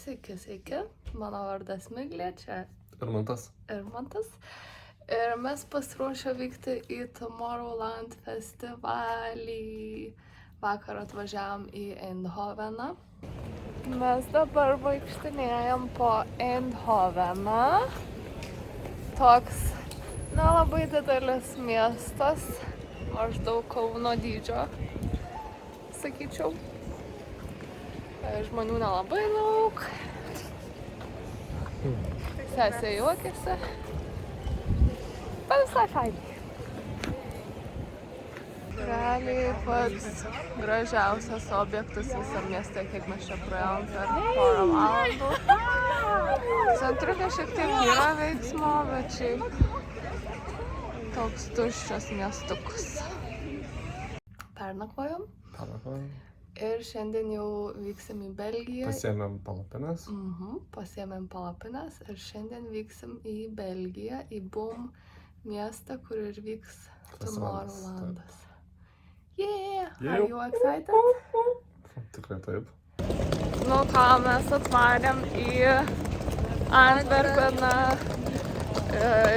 Sveiki. Mano vardas Miglė, čia Irmantas. Ir mes pasiruošę vykti į Tomorrowland festivalį. Vakar atvažiavom į Eindhoveną. Mes dabar vaikštinėjam po Eindhoveną. Toks nelabai didelis miestas, maždaug Kauno dydžio, sakyčiau. Žmonių nelabai daug. Sesė juokiasi. Bet visai fainai. Realiai pats gražiausias objektas visam mieste, kiek mes čia praėjom per porą valandų. Centriuke šiek tiek yra veiksmo, bet šiaip toks tuščias miestukus. Pernakvojom. Ir šiandien jau vyksim į Belgiją. Pasiėmėm palapines. Pasiėmėm palapines ir šiandien vyksim į Belgiją, į Boom miestą, kur ir vyks Tomorrowlandas. Yeah! Are you excited? Tikrai taip. Nu ką, mes atvarėm į Antverpeną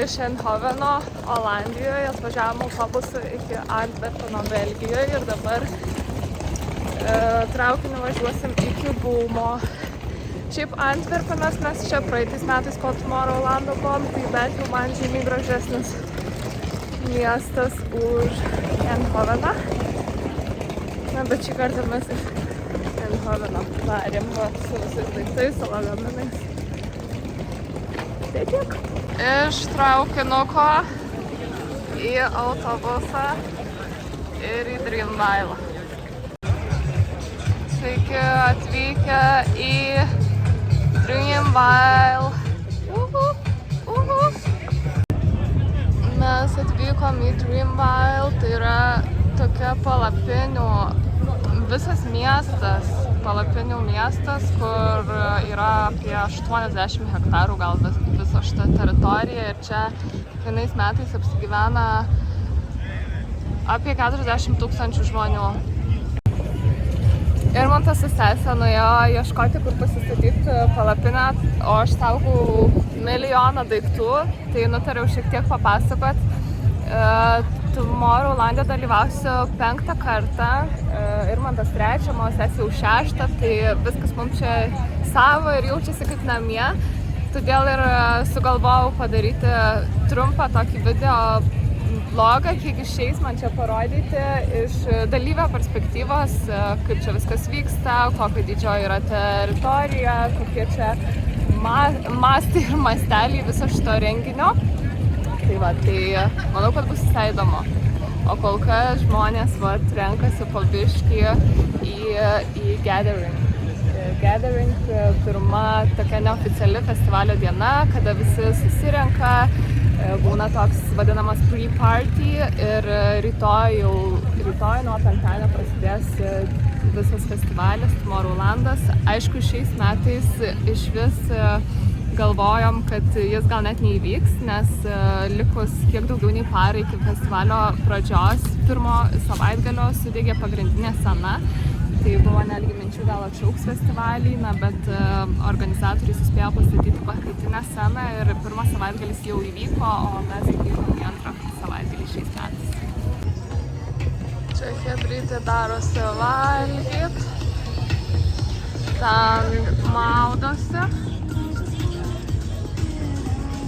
iš Eindhoveno, Olandijoje. Atvažiavom autobusu iki Antverpeno, Belgijoje ir dabar traukiniu važiuosim iki Boomo. Šiaip Antverpenas, mes čia praeitais metais po Tomorrowlando buvom, tai bent jau man žymiai gražesnis miestas už Eindhoveną. Na, bet šį kartą mes iš Eindhoveno varėm su visais daiktais, su lagaminais. Tai tiek. Iš traukinuko į autobusą ir į Dreamville. Sveiki atvykę į Dreamville. Mes atvykom į Dreamville, tai yra tokia palapinių, visas miestas, palapinių miestas, kur yra apie 80 hektarų gal viso šitą teritoriją ir čia kiekvienais metais apsigyvena apie 40 000 žmonių. Irmantas su sesė nuėjo ieškoti, kur pasistatyti palapinę, o aš saugau milijoną daiktų, tai nutariau šiek tiek papasakot. Tomorrowland'e dalyvausiu 5. kartą, Irmantas 3, mano sesė jau 6, tai viskas mums čia savo ir jaučiasi kaip namie. Todėl ir sugalvojau padaryti trumpą tokį video vlogą, kiek išeis man čia parodyti iš dalyvio perspektyvos, kaip čia viskas vyksta, kokio dydžio yra teritorija, kokie čia mastai ir masteliai viso šito renginio. Tai va, tai manau, kad bus visai įdomu. O kol kas žmonės renkasi po biškį į Gathering. Gathering pirma tokia neoficiali festivalio diena, kada visi susirenka. Būna toks vadinamas pre-party ir rytoj nuo penktadienio prasidės visas festivalis Tomorrowlandas. Aišku, šiais metais išvis galvojom, kad jis gal net neįvyks, nes likus kiek daugiau nei parai iki festivalio pradžios, pirmo savaitgalio sudegė pagrindinė scena. Tai buvo netgi minčių gal atšauks festivalį, bet organizatoriai suspėjo pastatyti pakaitinę sceną ir pirmas savaitgalis jau įvyko, o mes įvykom į antrą savaitgalį šiais metais. Čia hebrytė darosi valgyt, ten maudosi.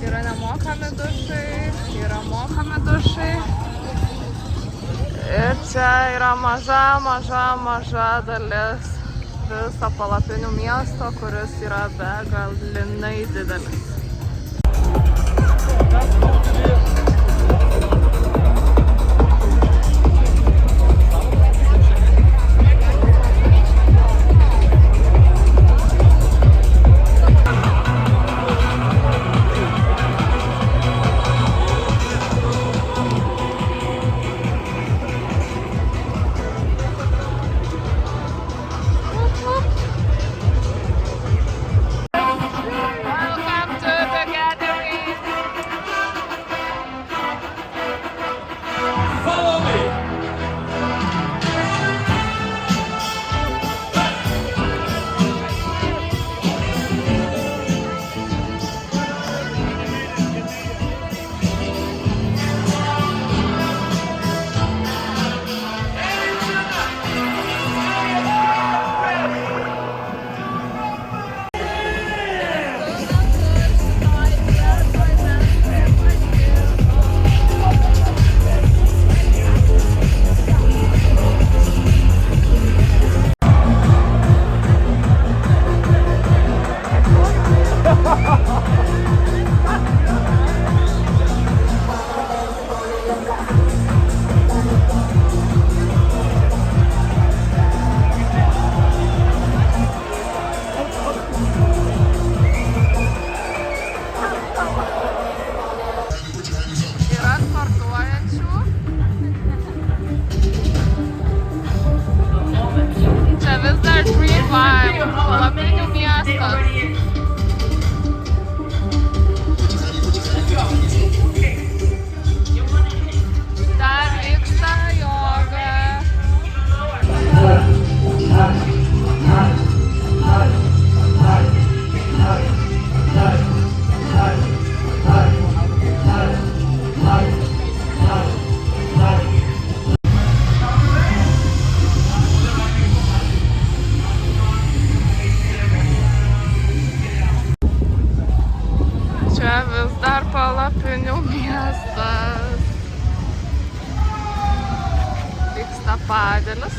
Yra nemokami dušai, yra mokami dušai. Ir čia yra maža dalis viso palapinių miesto, kuris yra begalinai didelis. Welcome to palapinių miestas. Vyksta padelis.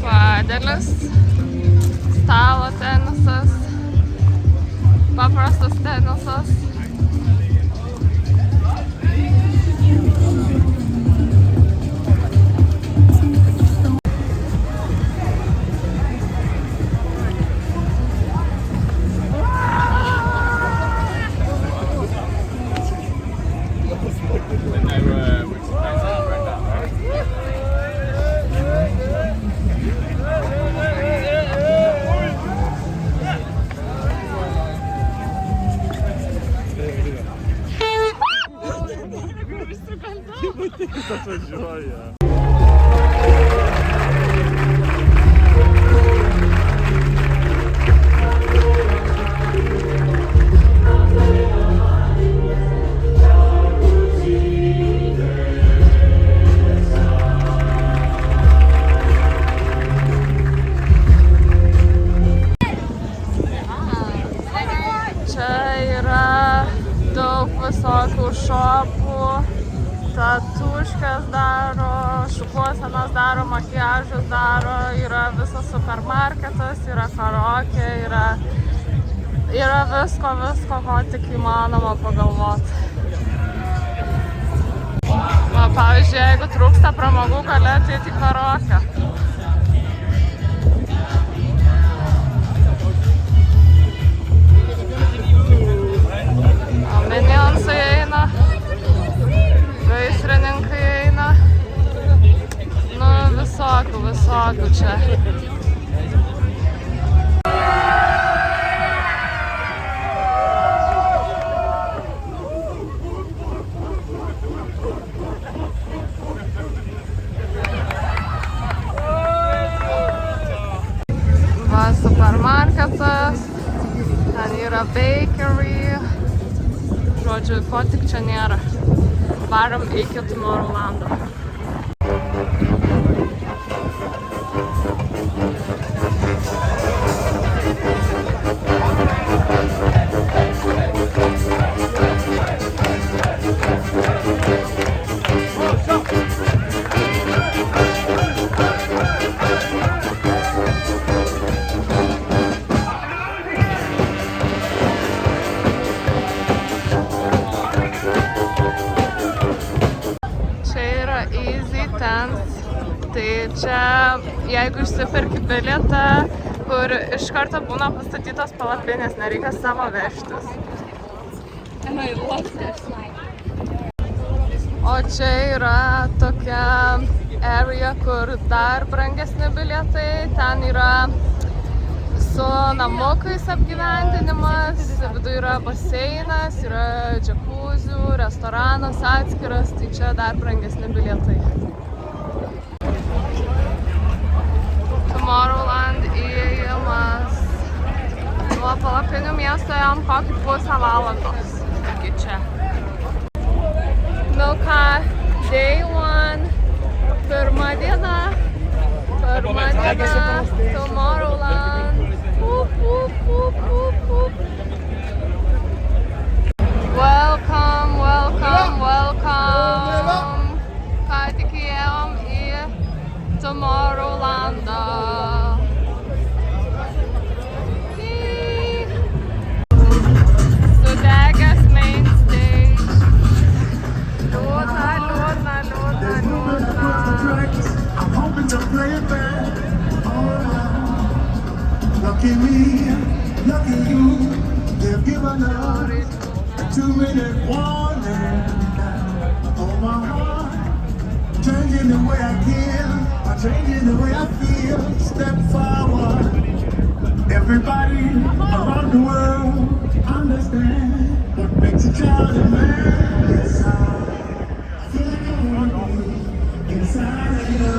Padelis. Stalo tenisas. Paprastas tenisas. Atvažiuoja. Čia yra daug visokių šopų. Tatuškas daro, šukuosenas daro, makiažas daro, yra visas supermarketas, yra karaokė, yra visko, ko tik įmanoma pagalvoti. Va, pavyzdžiui, jeigu trūksta pramogų, gali ateiti į karaokę. O minionsai eina. Gaisrininkai eina, nu visokių čia. Va, supermarketas, ten yra bakery, žodžiu, ko tik čia nėra. Varom iki Tomorrowlando. Tai čia, jeigu išsiperki bilietą, kur iš karto būna pastatytos palapinės, nereikia savo vežtis. O čia yra tokia area, kur dar brangesni bilietai, ten yra su namukais apgyvendinimas, viduje yra baseinas, yra džakuzių, restoranas atskiras, tai čia dar brangesni bilietai. Tomorrowland įėjimas. Nuo palapinių miesto jam kokį pusę valandos iki čia. Nu ką, day one, pirma diena, Tomorrowland. Welcome, welcome, welcome. Ką tik įėjom į Tomorrowlandą. Sudegęs main stage. Liūdna. Lucky me, lucky you, they've given us a 2-minute warning. Oh my heart, changing the way I kill, changing the way I feel. Step forward, everybody around the world understand what makes a child a man. Inside, I feel like I want to be inside you.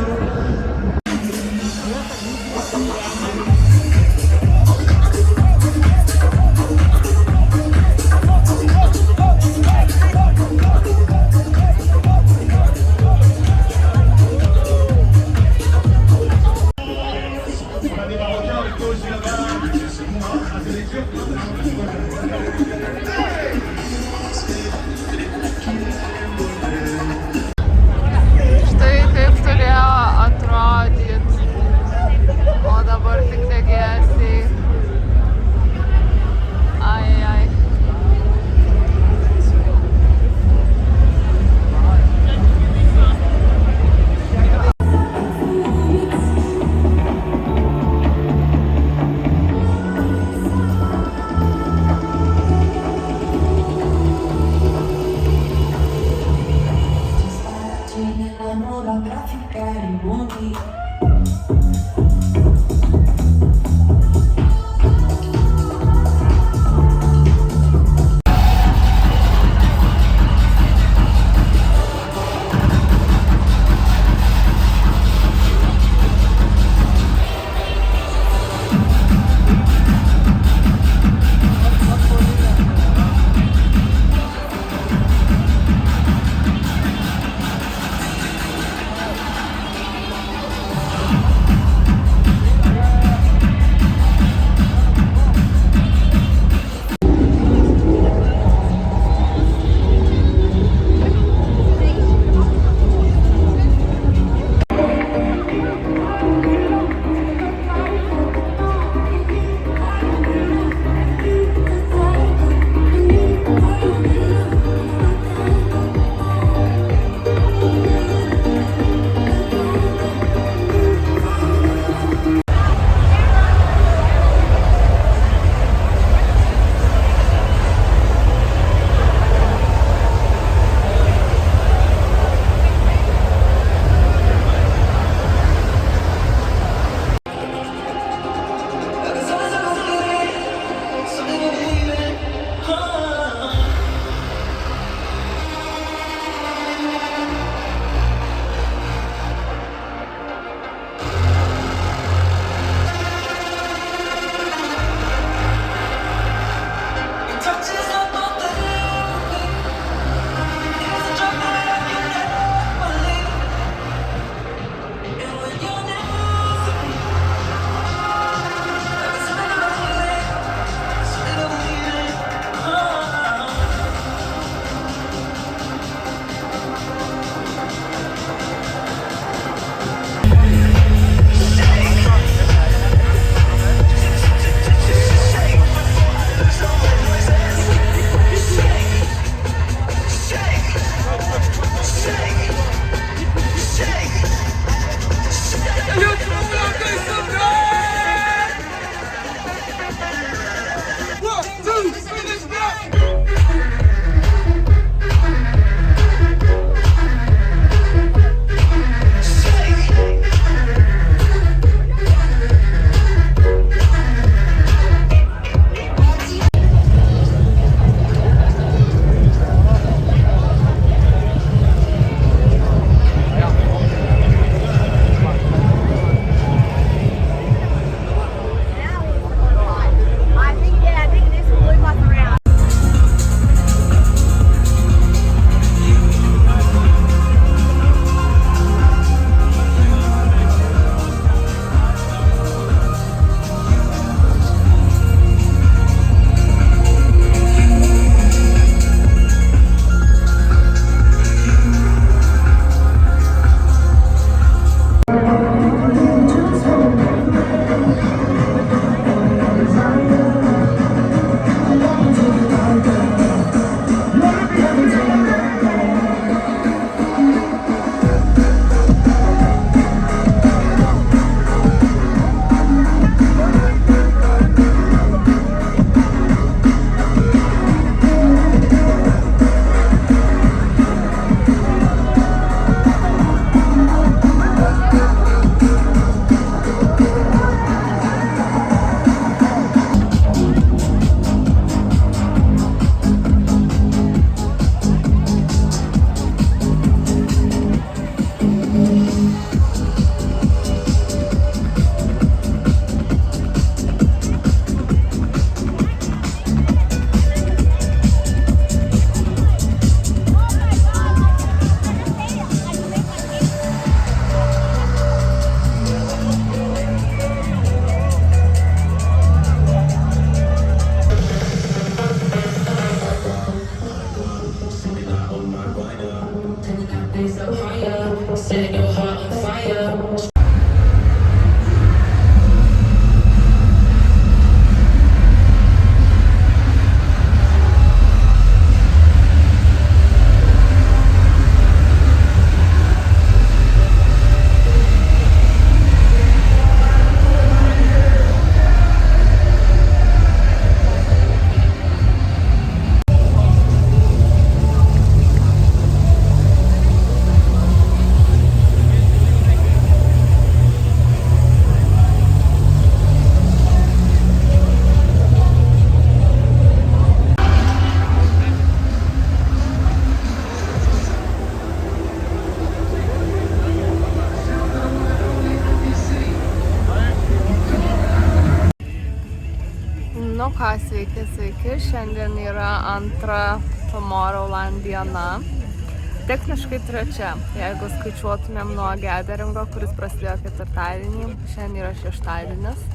Nu ką, sveiki. Šiandien yra antra Tomorrowland diena. Techniškai trečia, jeigu skaičiuotumėm nuo Gatheringo, kuris prasidėjo ketvirtadienį, šiandien yra šeštadienis.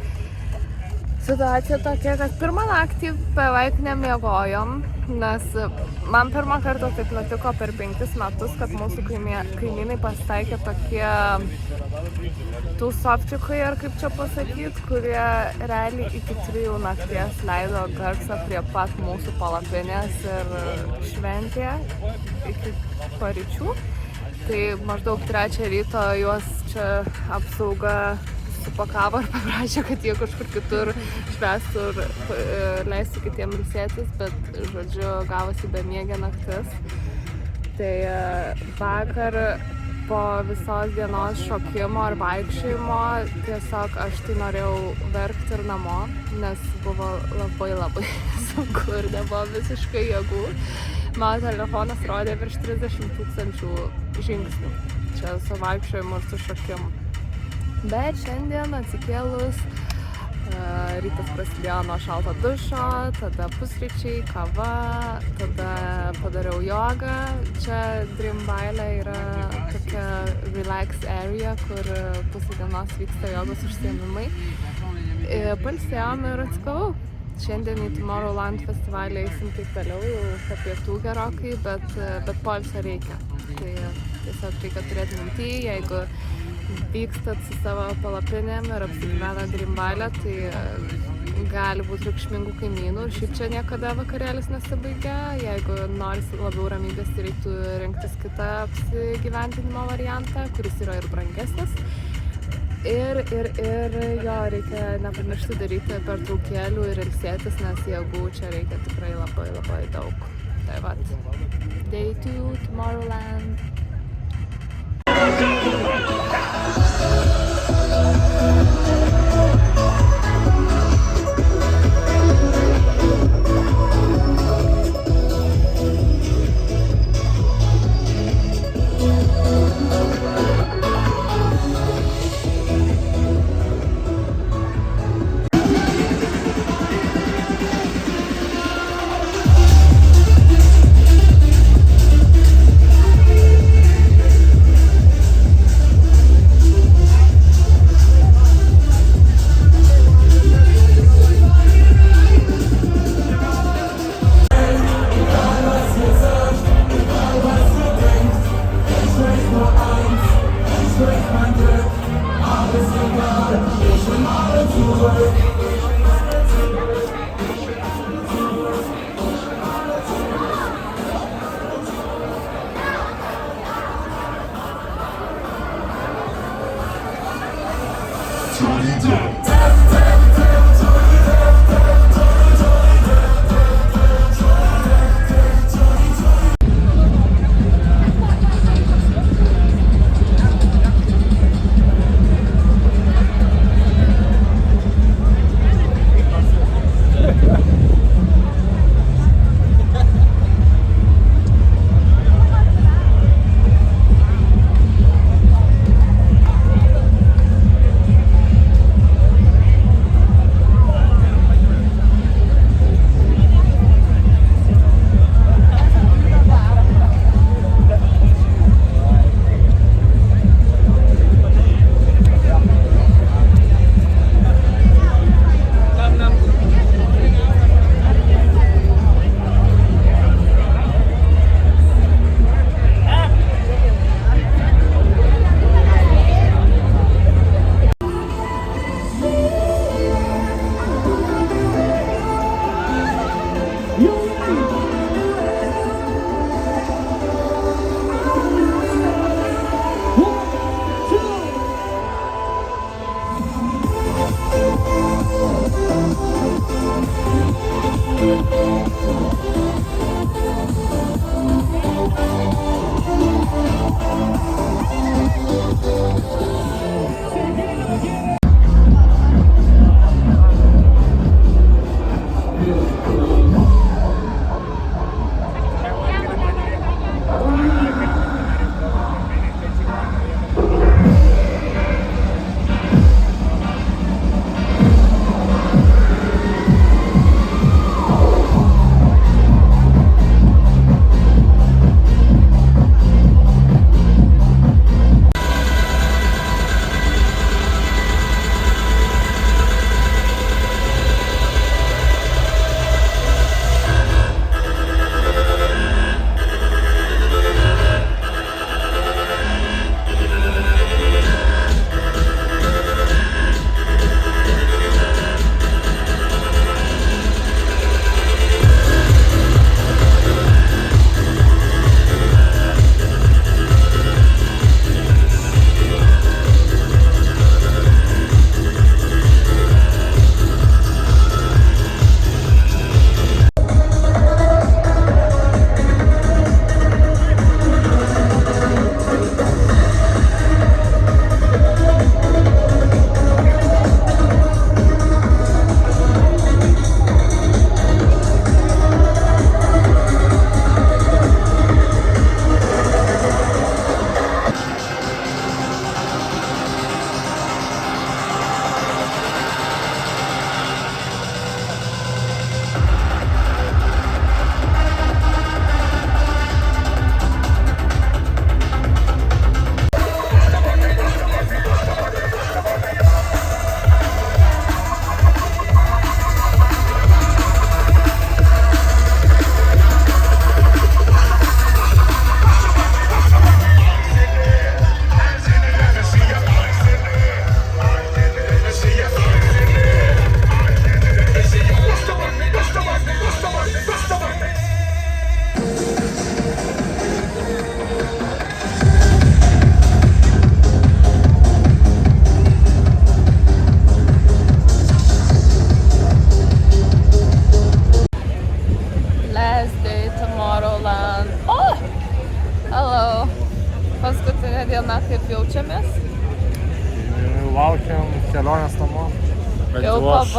Situacija tokia, kad pirmą naktį beveik nemiegojom, nes man pirmą kartą taip nutiko per 5 metus, kad mūsų kaimynai pasitaikė tokie tūsovčiukai, ar kaip čia pasakyti, kurie realiai iki 3 nakties leido garsą prie pat mūsų palapinės ir šventė iki paryčių. Tai maždaug 3 ryto juos čia apsauga supakavo ir paprašė, kad jie kažkur kitur švęstų ir leistų kitiem ilsėtis, bet, žodžiu, gavosi bemiegė naktis. Tai vakar po visos dienos šokimo ir vaikščiojimo tiesiog aš tai norėjau verkti ir namo, nes buvo labai sunku ir nebuvo visiškai jėgų. Mano telefonas rodė virš 30 000 žingsnių čia su vaikščiojimu ir su šokimu. Bet šiandien atsikėlus, rytas prasidėjo nuo šalto dušo, tada pusryčiai, kava, tada padariau jogą. Čia Dream Baile yra tokia relax area, kur pusę dienos vyksta jogos užsiėmimai. Pailsėjom ir atsikavau. Šiandien į Tomorrowland festivalį eisim taip toliau, jau po pietų gerokai, bet poilsio reikia. Tai tiesiog reikia turėti minty, jeigu vykstat su savo palapinėm ir apsigyvena Dream Baile, tai gali būti reikšmingų kaimynų ir šiaip čia niekada vakarėlis nesibaigia. Jeigu norisi labiau ramybės, tai reiktų rinktis kitą apsigyventinimo variantą, kuris yra ir brangesnis. Ir jo, reikia nepamiršti daryti pertraukėlių ir ilsėtis, nes jėgų čia reikia tikrai labai daug. Tai vat, day 2, Tomorrowland.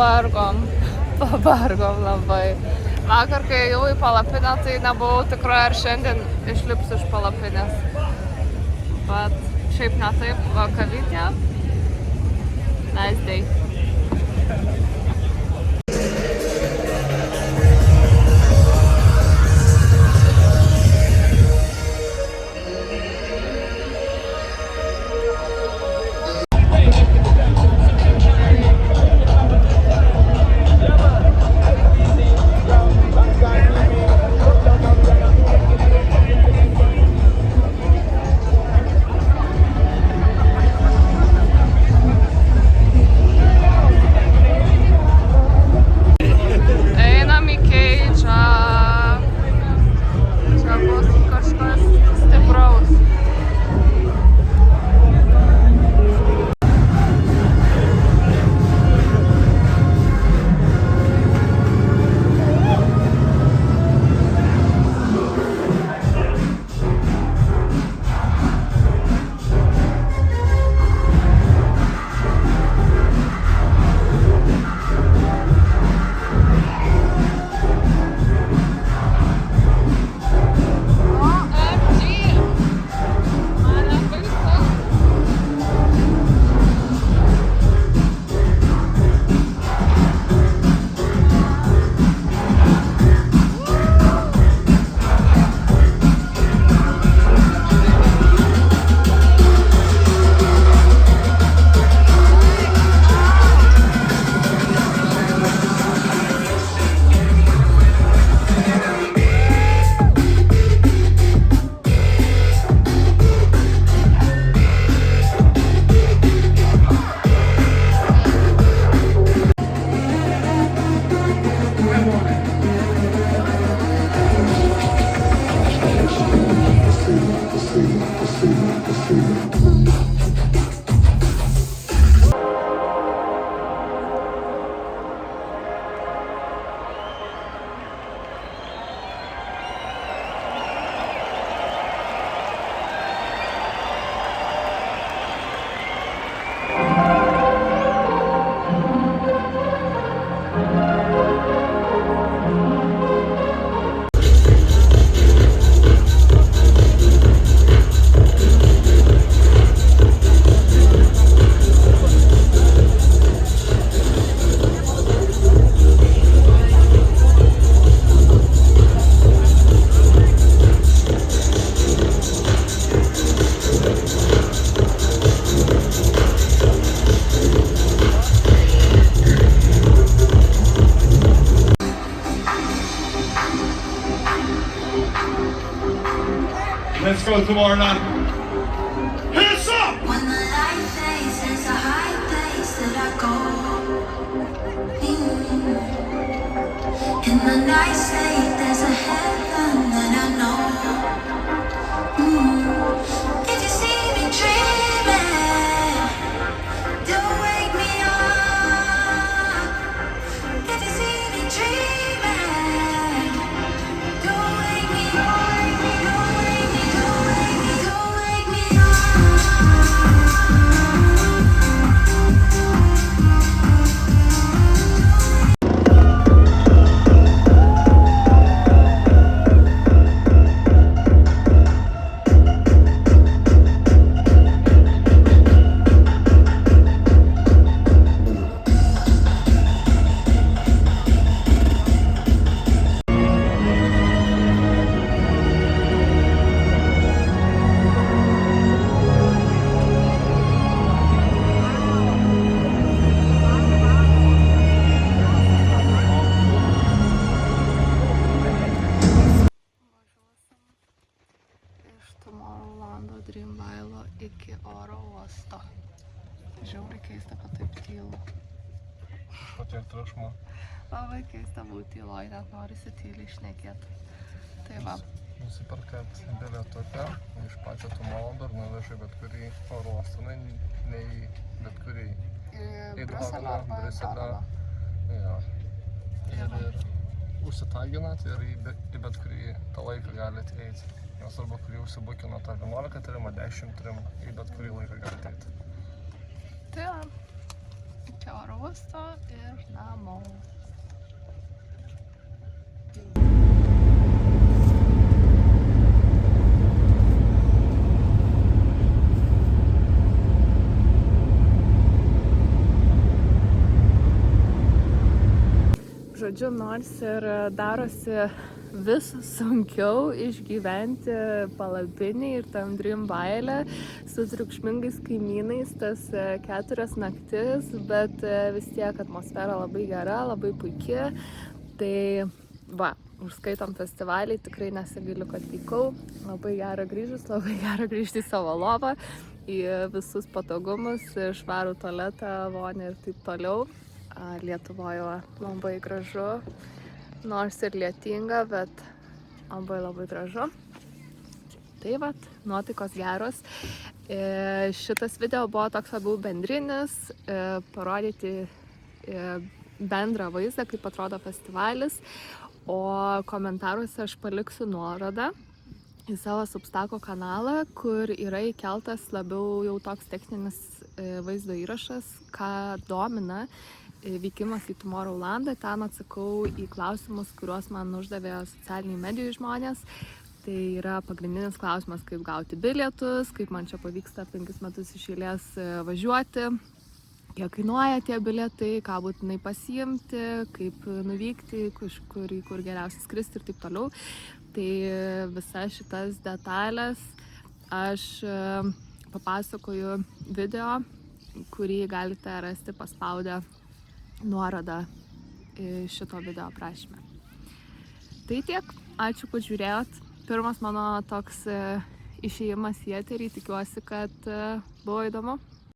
Pavargom labai. Vakar, kai jau į palapinę, tai nebuvau tikra, ar šiandien išlipsiu iš palapinės. Bet šiaip ne taip, va kavinė. Nice day. Let's go tomorrow night. Hands up! When the light fades, there's a high place that I go. In the night state, there's a heaven that I know. If you see me dreaming, don't wake me up. If you see me dreaming, don't wake me up. Don't wake me, don't wake me, don't wake me up. Dreamville iki oro uosto. Žiauriai keista, kad taip tylu. Patiek triukšmo. Labai keista būti tyloj, net norisi tyliai šnekėti. Tai va. Nusiperkat bilietuką iš pačio Tomolando ir nuvežai bet kurį oro uostą, ne į bet kurį. Į Briuselio arba Briuselio. Jo. Ir užsitaginat ir į bet kurį tą laiką galite eiti. Nesvarbu, kurį užsibukino tą 11 trim, 10 trim, į bet kurį laiką galite eiti. Tai va. iki oro uosto ir namo. Žodžiu, nors ir darosi vis sunkiau išgyventi palapinį ir tam Dream Baile su triukšmingais kaimynais tas 4 naktis, bet vis tiek atmosfera labai gera, labai puiki. Tai va, užskaitom festivalį, tikrai nesigailiu, kad vykau. Labai gera grįžus, labai gera grįžti į savo lovą, į visus patogumus, švarų tualetą, vonį ir taip toliau. Lietuvoje labai gražu, nors ir lietinga, bet labai gražu. Tai vat, nuotaikos geros. Šitas video buvo toks labiau bendrinis, parodyti bendrą vaizdą, kaip atrodo festivalis, o komentaruose aš paliksiu nuorodą į savo Substako kanalą, kur yra įkeltas labiau jau toks techninis vaizdo įrašas, ką domina vykimas į Tomorrowlandą. Ten atsakau į klausimus, kuriuos man uždavė socialinių medijų žmonės. Tai yra pagrindinis klausimas, kaip gauti bilietus, kaip man čia pavyksta 5 metus iš eilės važiuoti, kiek kainuoja tie bilietai, ką būtinai pasiimti, kaip nuvykti, kur geriausia skristi ir taip toliau. Tai visas šitas detalės aš papasakoju video, kurį galite rasti paspaudę nuorodą šito video aprašyme. Tai tiek, ačiū, kad žiūrėjot. Pirmas mano toks išėjimas į eterį, tikiuosi, kad buvo įdomu.